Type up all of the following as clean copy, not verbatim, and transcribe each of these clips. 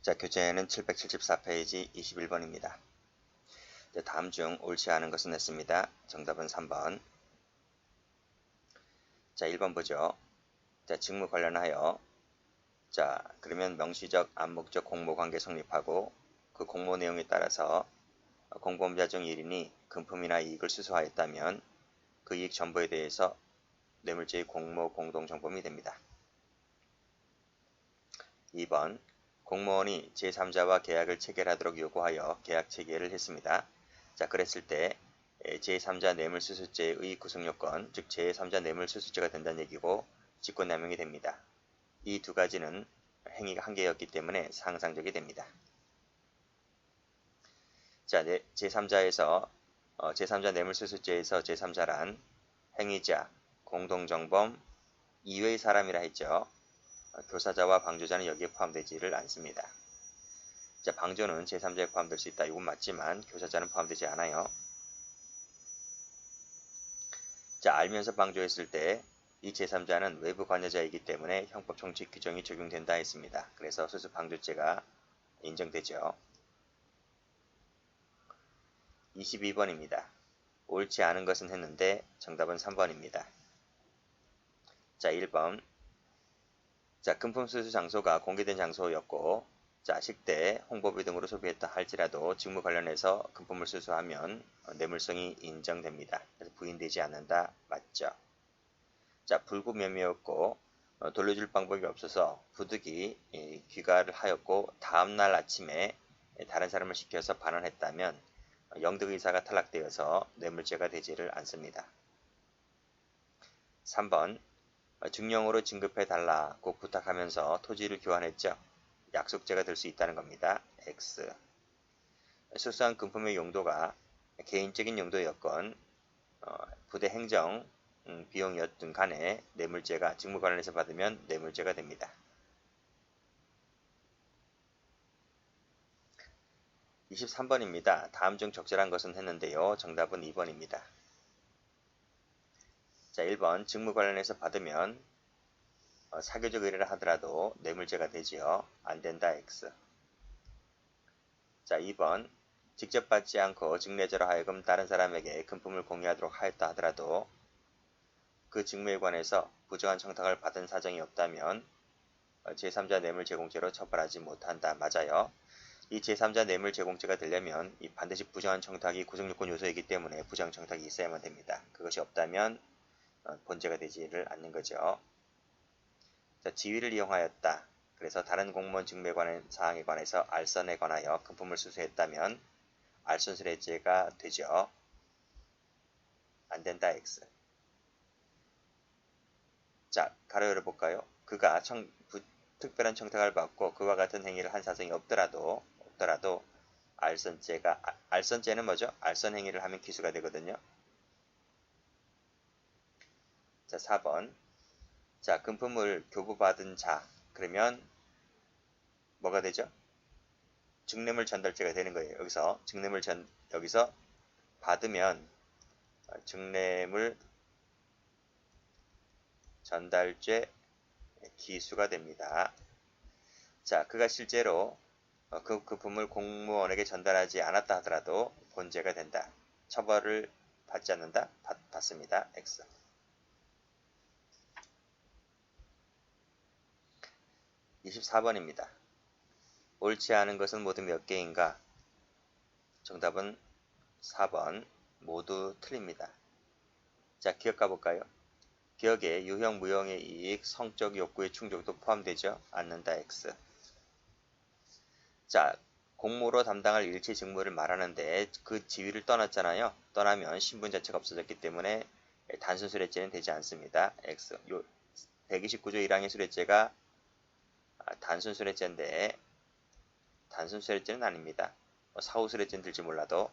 자, 교재는 774페이지 21번입니다. 다음 중 옳지 않은 것은 냈습니다. 정답은 3번. 자, 1번 보죠. 자, 직무 관련하여 자, 그러면 명시적, 암묵적 공모관계 성립하고 그 공모 내용에 따라서 공범자 중 1인이 금품이나 이익을 수수하였다면 그 이익 전부에 대해서 뇌물죄의 공모 공동정범이 됩니다. 2번 공무원이 제3자와 계약을 체결하도록 요구하여 계약 체결을 했습니다. 자, 그랬을 때 제3자 뇌물수수죄의 구성요건, 즉 제3자 뇌물수수죄가 된다는 얘기고 직권남용이 됩니다. 이 두 가지는 행위가 한 개였기 때문에 상상적이 됩니다. 자, 제3자에서 제3자 뇌물수수죄에서 제3자란 행위자, 공동정범 이외의 사람이라 했죠. 교사자와 방조자는 여기에 포함되지를 않습니다. 자, 방조는 제3자에 포함될 수 있다. 이건 맞지만 교사자는 포함되지 않아요. 자, 알면서 방조했을 때 이 제3자는 외부 관여자이기 때문에 형법 정칙 규정이 적용된다 했습니다. 그래서 수수 방조죄가 인정되죠. 22번입니다. 옳지 않은 것은 했는데 정답은 3번입니다. 자, 1번. 자, 금품 수수 장소가 공개된 장소였고, 자, 식대, 홍보비 등으로 소비했다 할지라도 직무 관련해서 금품을 수수하면 뇌물성이 인정됩니다. 그래서 부인되지 않는다. 맞죠? 자, 불구매매였고 돌려줄 방법이 없어서 부득이 귀가를 하였고 다음날 아침에 다른 사람을 시켜서 반환했다면 영득의사가 탈락되어서 뇌물죄가 되지를 않습니다. 3번 증용으로 진급해달라고 부탁하면서 토지를 교환했죠. 약속죄가 될 수 있다는 겁니다. X. 수수한 금품의 용도가 개인적인 용도였건 부대 행정 비용이었든 간에 뇌물죄가 직무 관련해서 받으면 뇌물죄가 됩니다. 23번입니다. 다음 중 적절한 것은 했는데요. 정답은 2번입니다. 자, 1번 직무 관련해서 받으면 사교적 의뢰를 하더라도 뇌물죄가 되지요. 안된다. X. 자, 2번 직접 받지 않고 직내자로 하여금 다른 사람에게 금품을 공유하도록 하였다 하더라도 그 직무에 관해서 부정한 청탁을 받은 사정이 없다면 제3자 뇌물 제공죄로 처벌하지 못한다. 맞아요. 이 제3자 뇌물 제공죄가 되려면 이 반드시 부정한 청탁이 구성요건 요소이기 때문에 부정한 청탁이 있어야만 됩니다. 그것이 없다면 본죄가 되지를 않는 거죠. 자, 지위를 이용하였다. 그래서 다른 공무원 직무에 관한 사항에 관해서 알선에 관하여 금품을 수수했다면 알선술해죄가 되죠. 안된다. X. 자, 가로 열어볼까요? 그가 특별한 청탁을 받고 그와 같은 행위를 한 사정이 없더라도 알선죄는 뭐죠? 알선 행위를 하면 기수가 되거든요. 자, 4번. 자, 금품을 교부받은 자. 그러면 뭐가 되죠? 증례물 전달죄가 되는 거예요. 여기서 받으면 증례물 전달죄 기수가 됩니다. 자, 그가 실제로 그 금품을 공무원에게 전달하지 않았다 하더라도 본죄가 된다. 처벌을 받지 않는다? 받습니다. X. 24번입니다. 옳지 않은 것은 모두 몇 개인가? 정답은 4번. 모두 틀립니다. 자, 기억 가볼까요? 기억에 유형, 무형의 이익, 성적 욕구의 충족도 포함되죠? 않는다. X. 자, 공무로 담당할 일체 직무를 말하는데 그 지위를 떠났잖아요. 떠나면 신분 자체가 없어졌기 때문에 단순 수뢰죄는 되지 않습니다. X. 129조 1항의 수뢰죄가 단순 수뢰죄인데 단순 수뢰죄는 아닙니다. 사후 수뢰죄는 될지 몰라도.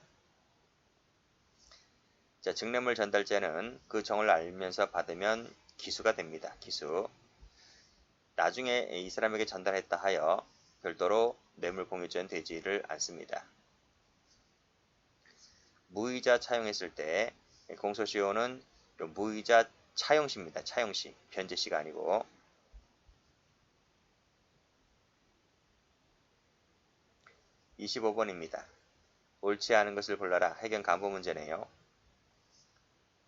자, 증례물 전달죄는 그 정을 알면서 받으면 기수가 됩니다. 기수. 나중에 이 사람에게 전달했다 하여 별도로 뇌물 공유죄는 되지를 않습니다. 무의자 차용했을 때 공소시효는 무의자 차용시입니다. 차용시. 변제시가 아니고. 25번입니다. 옳지 않은 것을 골라라. 해경 간부 문제네요.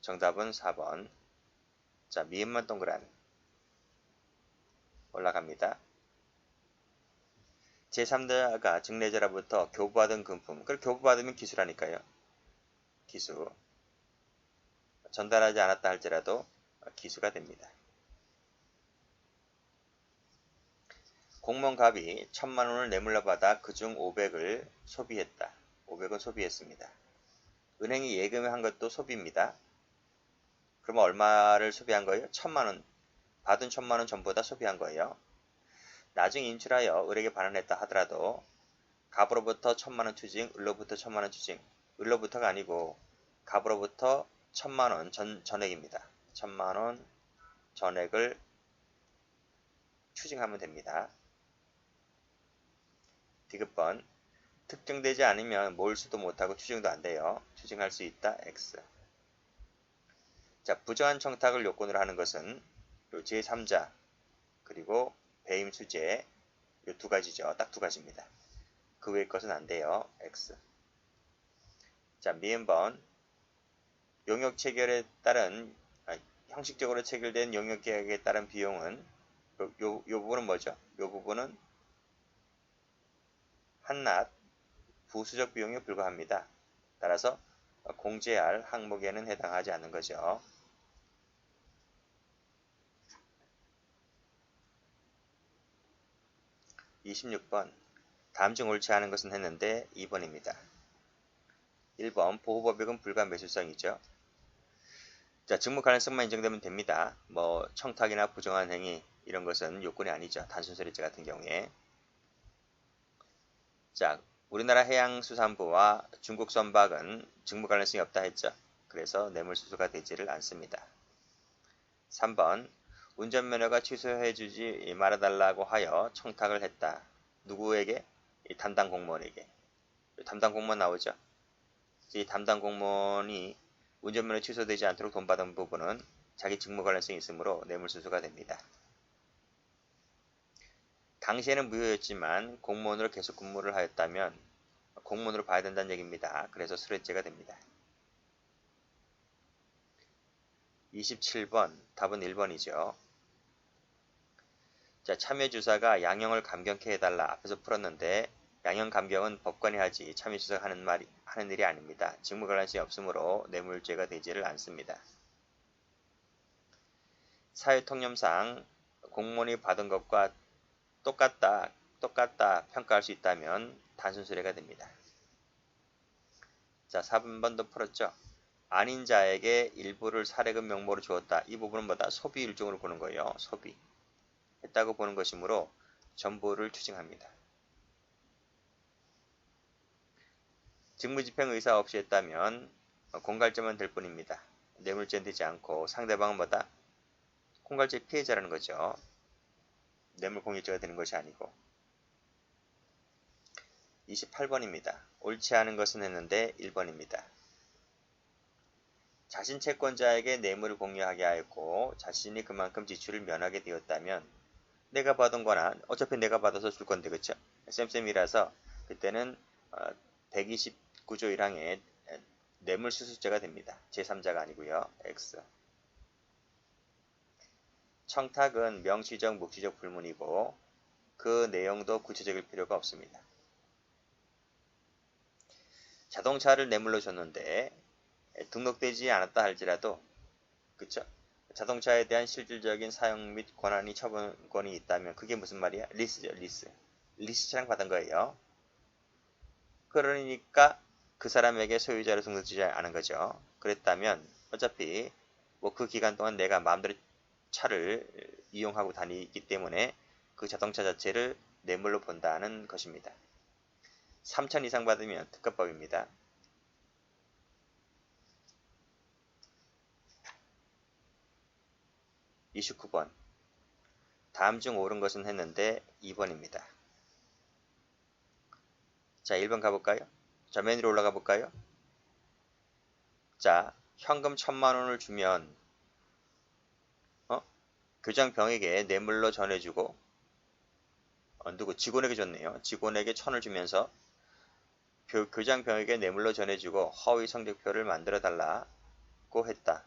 정답은 4번. 자, 미음만 동그라미. 올라갑니다. 제3자가 증례자로부터 교부받은 금품. 그걸 교부받으면 기수라니까요. 기수. 전달하지 않았다 할지라도 기수가 됩니다. 공무원갑이 1000만원을 뇌물로 받아 그중 500을 소비했다. 500은 소비했습니다. 은행이 예금한 것도 소비입니다. 그러면 얼마를 소비한 거예요? 1000만원. 받은 1000만원 전부 다 소비한 거예요. 나중에 인출하여 을에게 반환했다 하더라도 갑으로부터 1000만원 추징, 을로부터 1000만원 추징. 을로부터가 아니고 갑으로부터 1000만원 전액입니다. 1000만원 전액을 추징하면 됩니다. 디귿번. 특정되지 않으면 몰수도 못하고 추징도 안 돼요. 추징할 수 있다. X. 자, 부정한 청탁을 요건으로 하는 것은 제3자 그리고 배임 수재 이 두 가지죠. 딱 두 가지입니다. 그 외의 것은 안 돼요. X. 자, 미음번. 용역 체결에 따른 형식적으로 체결된 용역 계약에 따른 비용은 요 부분은 뭐죠? 요 부분은 한낱 부수적 비용에 불과합니다. 따라서 공제할 항목에는 해당하지 않는 거죠. (26번) 다음 중 옳지 않은 것은 했는데 2번입니다. 1번 보호법익은 불가 매수성이죠. 자, 직무 가능성만 인정되면 됩니다. 뭐 청탁이나 부정한 행위 이런 것은 요건이 아니죠. 단순서리죄 같은 경우에. 자, 우리나라 해양수산부와 중국 선박은 직무 관련성이 없다 했죠. 그래서 뇌물수수가 되지를 않습니다. 3번 운전면허가 취소해주지 말아달라고 하여 청탁을 했다. 누구에게? 이 담당 공무원에게. 담당 공무원 나오죠. 이 담당 공무원이 운전면허 취소되지 않도록 돈 받은 부분은 자기 직무 관련성이 있으므로 뇌물수수가 됩니다. 당시에는 무효였지만 공무원으로 계속 근무를 하였다면 공무원으로 봐야 된다는 얘기입니다. 그래서 수뢰죄가 됩니다. 27번 답은 1번이죠. 자, 참여주사가 양형을 감경케 해달라 앞에서 풀었는데 양형 감경은 법관이 하지 참여주사가 하는 일이 아닙니다. 직무 관련성이 없으므로 뇌물죄가 되지를 않습니다. 사회통념상 공무원이 받은 것과 똑같다 평가할 수 있다면 단순수뢰가 됩니다. 자, 4번도 풀었죠. 아닌 자에게 일부를 사례금 명목으로 주었다. 이 부분은 뭐다? 소비 일종으로 보는 거예요. 소비. 했다고 보는 것이므로 전부를 추징합니다. 직무집행 의사 없이 했다면 공갈죄만 될 뿐입니다. 뇌물죄는 되지 않고 상대방은 뭐다? 공갈죄 피해자라는 거죠. 뇌물공유죄가 되는 것이 아니고. 28번입니다. 옳지 않은 것은 했는데 1번입니다. 자신 채권자에게 뇌물을 공유하게 하였고 자신이 그만큼 지출을 면하게 되었다면 내가 받은 거나 어차피 내가 받아서 줄 건데 그쵸? 쌤쌤이라서 그때는 129조 1항에 뇌물수수죄가 됩니다. 제3자가 아니고요. X. 청탁은 명시적 묵시적 불문이고 그 내용도 구체적일 필요가 없습니다. 자동차를 뇌물로 줬는데 등록되지 않았다 할지라도 그쵸? 자동차에 대한 실질적인 사용 및 권한이 처분권이 있다면 그게 무슨 말이야? 리스죠. 리스 차량 받은 거예요. 그러니까 그 사람에게 소유자로 등록되지 않은 거죠. 그랬다면 어차피 뭐 그 기간 동안 내가 마음대로 차를 이용하고 다니기 때문에 그 자동차 자체를 뇌물로 본다는 것입니다. 3천 이상 받으면 특가법입니다. 29번 다음 중 옳은 것은 했는데 2번입니다. 자, 1번 가볼까요? 자, 맨 위로 올라가 볼까요? 자, 현금 1000만원을 주면 교장병에게 뇌물로 전해주고 누구 직원에게 줬네요. 직원에게 1000을 주면서 교장병에게 뇌물로 전해주고 허위 성적표를 만들어 달라고 했다.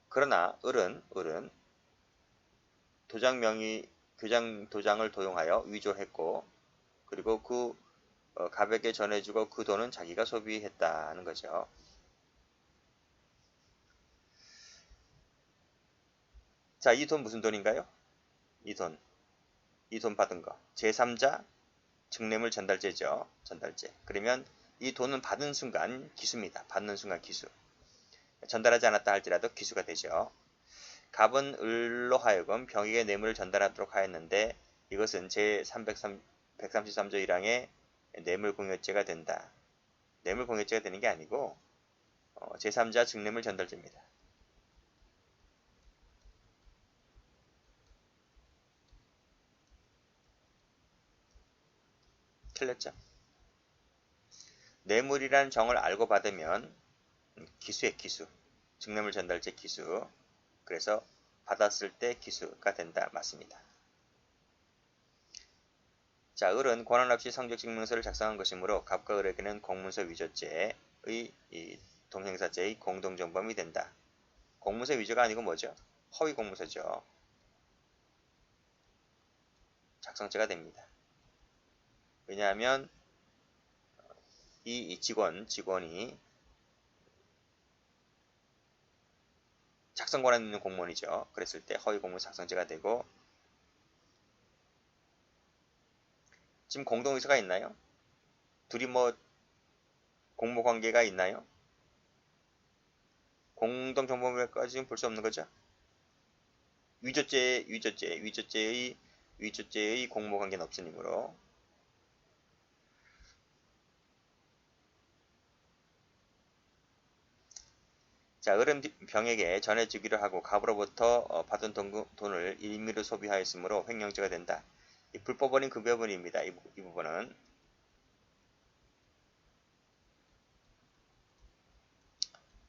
그러나 을은 교장 도장을 도용하여 위조했고, 그리고 갑에게 전해주고 그 돈은 자기가 소비했다는 거죠. 자, 이 돈 무슨 돈인가요? 이 돈 받은 거. 제3자 증례물 전달제죠. 전달제. 그러면 이 돈은 받은 순간 기수입니다. 받는 순간 기수. 전달하지 않았다 할지라도 기수가 되죠. 갑은 을로 하여금 병에게 뇌물을 전달하도록 하였는데 이것은 제133조 1항의 뇌물공여죄가 된다. 뇌물공여죄가 되는 게 아니고 제3자 증례물 전달죄입니다. 틀렸죠? 뇌물이라는 정을 알고 받으면 기수의 기수. 증례물 전달죄 기수. 그래서 받았을 때 기수가 된다. 맞습니다. 자, 을은 권한 없이 성적증명서를 작성한 것이므로 갑과 을에게는 공문서 위조죄의 동행사죄의 공동정범이 된다. 공문서 위조가 아니고 뭐죠? 허위 공문서죠. 작성죄가 됩니다. 왜냐하면 이 직원이 작성 권한 있는 공무원이죠. 그랬을 때 허위 공문 작성죄가 되고, 지금 공동의사가 있나요? 둘이 공모관계가 있나요? 공동정범까지는 볼 수 없는 거죠. 위조죄의 공모관계는 없으므로. 자, 을은 병에게 전해주기로 하고 갑으로부터 받은 돈을 임의로 소비하였으므로 횡령죄가 된다. 이 불법원인 급여분입니다. 이 부분은.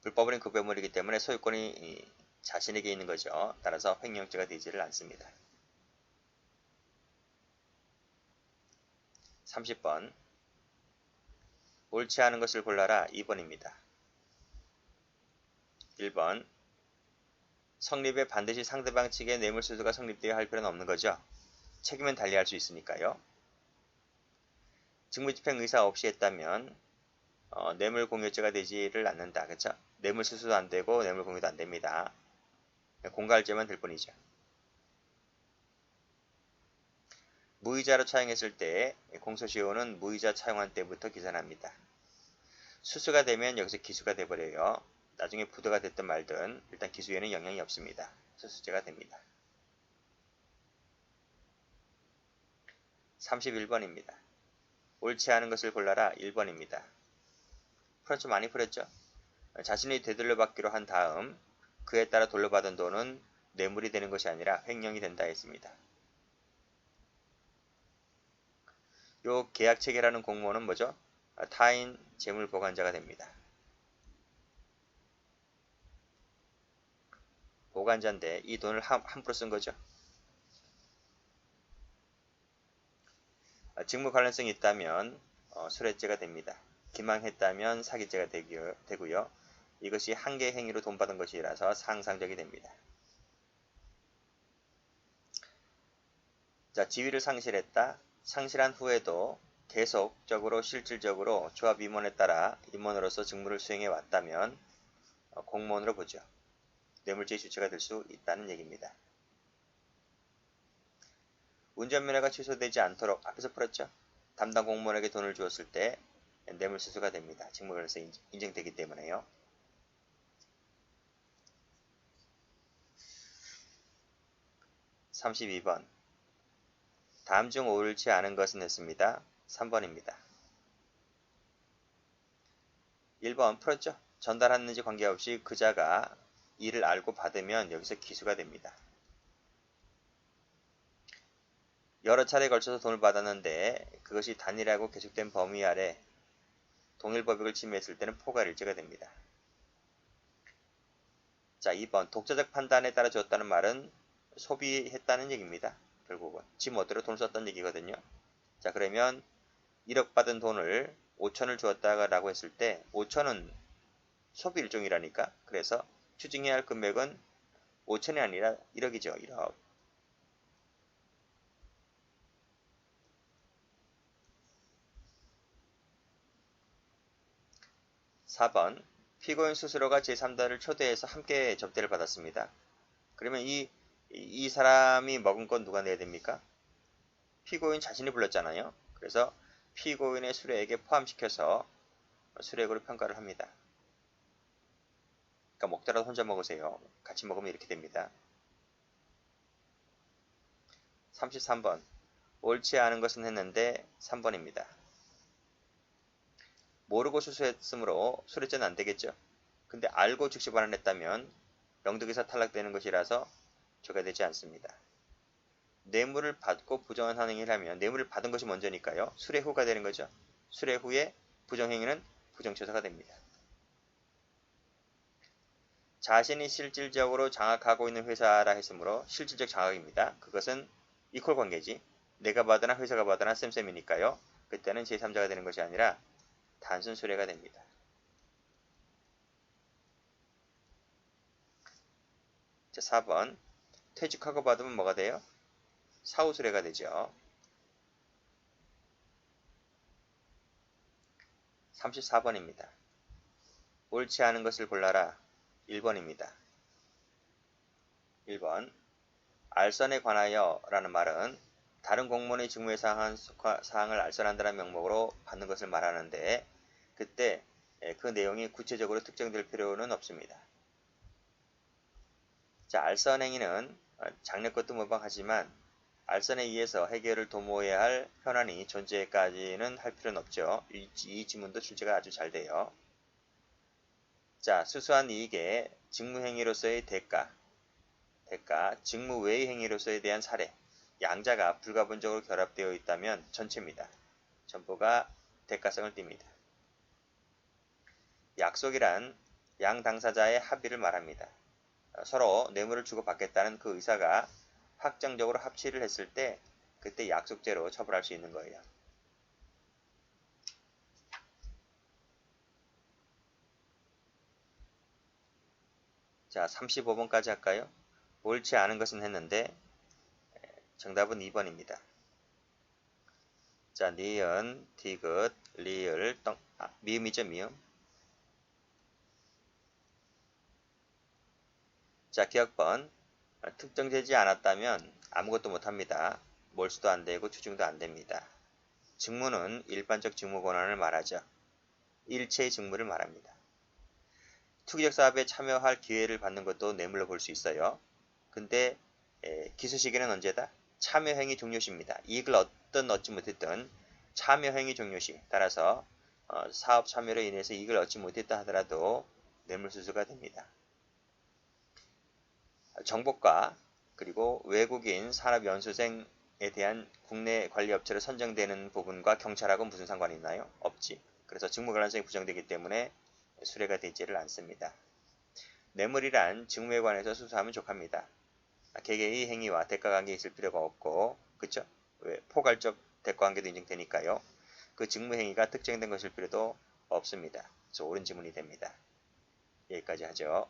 불법원인 급여물이기 때문에 소유권이 자신에게 있는 거죠. 따라서 횡령죄가 되지를 않습니다. 30번. 옳지 않은 것을 골라라. 2번입니다. 1번. 성립에 반드시 상대방 측의 뇌물수수가 성립되어야 할 필요는 없는 거죠. 책임은 달리할 수 있으니까요. 직무집행 의사 없이 했다면 뇌물공여죄가 되지를 않는다. 그렇죠? 뇌물수수도 안 되고 뇌물공여도 안 됩니다. 공갈죄만 될 뿐이죠. 무이자로 차용했을 때 공소시효는 무이자 차용한 때부터 계산합니다. 수수가 되면 여기서 기수가 돼버려요. 나중에 부도가 됐든 말든 일단 기수에는 영향이 없습니다. 수수죄가 됩니다. 31번입니다. 옳지 않은 것을 골라라. 1번입니다. 풀었죠? 많이 풀었죠? 자신이 되돌려받기로 한 다음 그에 따라 돌려받은 돈은 뇌물이 되는 것이 아니라 횡령이 된다 했습니다. 요 계약 체결하는 공무원은 뭐죠? 타인 재물보관자가 됩니다. 보관자인데 이 돈을 함부로 쓴 거죠. 직무 관련성이 있다면 술해죄가 됩니다. 기망했다면 사기죄가 되고요. 이것이 한계 행위로 돈 받은 것이라서 상상적이 됩니다. 자, 지위를 상실했다. 상실한 후에도 계속적으로 실질적으로 조합 임원에 따라 임원으로서 직무를 수행해 왔다면 공무원으로 보죠. 뇌물죄의 주체가 될 수 있다는 얘기입니다. 운전면허가 취소되지 않도록 앞에서 풀었죠. 담당 공무원에게 돈을 주었을 때 뇌물수수가 됩니다. 직무관련성 인정되기 때문에요. (32번) 다음 중 옳지 않은 것은 했습니다. 3번입니다. 1번 풀었죠. 전달하는지 관계없이 그자가 이를 알고 받으면 여기서 기수가 됩니다. 여러 차례에 걸쳐서 돈을 받았는데 그것이 단일하고 계속된 범위 아래 동일법익을 침해했을 때는 포괄일죄가 됩니다. 자, 2번 독자적 판단에 따라 주었다는 말은 소비했다는 얘기입니다. 결국은 지 멋대로 돈을 썼다는 얘기거든요. 자, 그러면 1억 받은 돈을 5천을 주었다라고 했을 때 5천은 소비 일종이라니까. 그래서 추징해야 할 금액은 5천이 아니라 1억이죠. 1억. 4번 피고인 스스로가 제3자를 초대해서 함께 접대를 받았습니다. 그러면 이 사람이 먹은 건 누가 내야 됩니까? 피고인 자신이 불렀잖아요. 그래서 피고인의 수뢰액에 포함시켜서 수뢰액으로 평가를 합니다. 그러니까 먹더라도 혼자 먹으세요. 같이 먹으면 이렇게 됩니다. 33번 옳지 않은 것은 했는데 3번입니다. 모르고 수수했으므로 수뢰죄는 안되겠죠. 근데 알고 즉시 반환했다면 영득에서 탈락되는 것이라서 줘야 되지 않습니다. 뇌물을 받고 부정한 행위를 하면 뇌물을 받은 것이 먼저니까요. 수뢰 후가 되는 거죠. 수뢰 후에 부정행위는 부정처사가 됩니다. 자신이 실질적으로 장악하고 있는 회사라 했으므로 실질적 장악입니다. 그것은 이퀄 관계지. 내가 받으나 회사가 받으나 쌤쌤이니까요. 그때는 제3자가 되는 것이 아니라 단순 수뢰가 됩니다. 자, 4번 퇴직하고 받으면 뭐가 돼요? 사후수뢰가 되죠. 34번입니다. 옳지 않은 것을 골라라. 1번입니다. 1번 알선에 관하여 라는 말은 다른 공무원의 직무에 사항을 알선한다는 명목으로 받는 것을 말하는데 그때 그 내용이 구체적으로 특정될 필요는 없습니다. 자, 알선행위는 장래 것도 무방하지만 알선에 의해서 해결을 도모해야 할 현안이 존재까지는 할 필요는 없죠. 이 지문도 출제가 아주 잘 돼요. 자, 수수한 이익의 직무행위로서의 대가, 직무 외의 행위로서에 대한 사례, 양자가 불가분적으로 결합되어 있다면 전체입니다. 전부가 대가성을 띱니다. 약속이란 양 당사자의 합의를 말합니다. 서로 뇌물을 주고받겠다는 그 의사가 확정적으로 합치를 했을 때 그때 약속죄로 처벌할 수 있는 거예요. 자, 35번까지 할까요? 옳지 않은 것은 했는데 정답은 2번입니다. 자, 니은, 디귿, 리을, 미음이죠, 미음. 자, 기억번. 특정되지 않았다면 아무것도 못합니다. 몰수도 안되고 추징도 안됩니다. 직무는 일반적 직무 권한을 말하죠. 일체의 직무를 말합니다. 투기적 사업에 참여할 기회를 받는 것도 뇌물로 볼 수 있어요. 근데 기수시기는 언제다? 참여행위 종료시입니다. 이익을 얻지 못했던 참여행위 종료시 따라서 사업 참여로 인해서 이익을 얻지 못했다 하더라도 뇌물수수가 됩니다. 정보과 그리고 외국인 산업연수생에 대한 국내 관리업체로 선정되는 부분과 경찰하고는 무슨 상관이 있나요? 없지. 그래서 직무 관련성이 부정되기 때문에 수뢰가 되지를 않습니다. 뇌물이란 직무에 관해서 수수하면 족합니다. 개개의 행위와 대가관계에 있을 필요가 없고 그쵸? 왜? 포괄적 대가관계도 인정되니까요. 그 직무행위가 특정된 것일 필요도 없습니다. 그래서 옳은 지문이 됩니다. 여기까지 하죠.